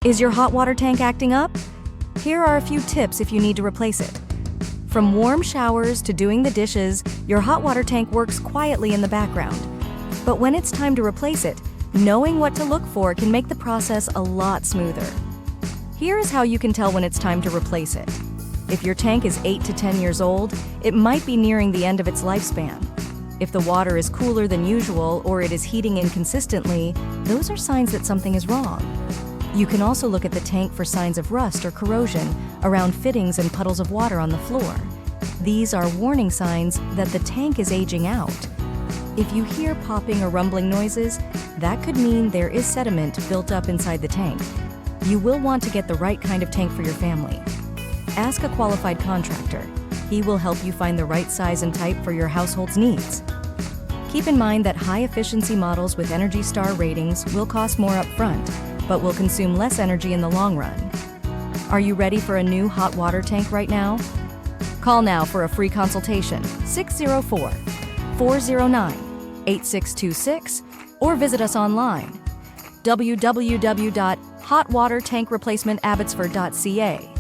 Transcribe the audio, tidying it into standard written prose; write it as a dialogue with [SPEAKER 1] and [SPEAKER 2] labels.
[SPEAKER 1] Is your hot water tank acting up? Here are a few tips if you need to replace it. From warm showers to doing the dishes, your hot water tank works quietly in the background. But when it's time to replace it, knowing what to look for can make the process a lot smoother. Here is how you can tell when it's time to replace it. If your tank is 8 to 10 years old, it might be nearing the end of its lifespan. If the water is cooler than usual or it is heating inconsistently, those are signs that something is wrong. You can also look at the tank for signs of rust or corrosion around fittings and puddles of water on the floor. These are warning signs that the tank is aging out. If you hear popping or rumbling noises, that could mean there is sediment built up inside the tank. You will want to get the right kind of tank for your family. Ask a qualified contractor. He will help you find the right size and type for your household's needs. Keep in mind that high-efficiency models with ENERGY STAR ratings will cost more upfront, but will consume less energy in the long run. Are you ready for a new hot water tank right now? Call now for a free consultation, 604-409-8626, or visit us online, www.hotwatertankreplacementabbotsford.ca.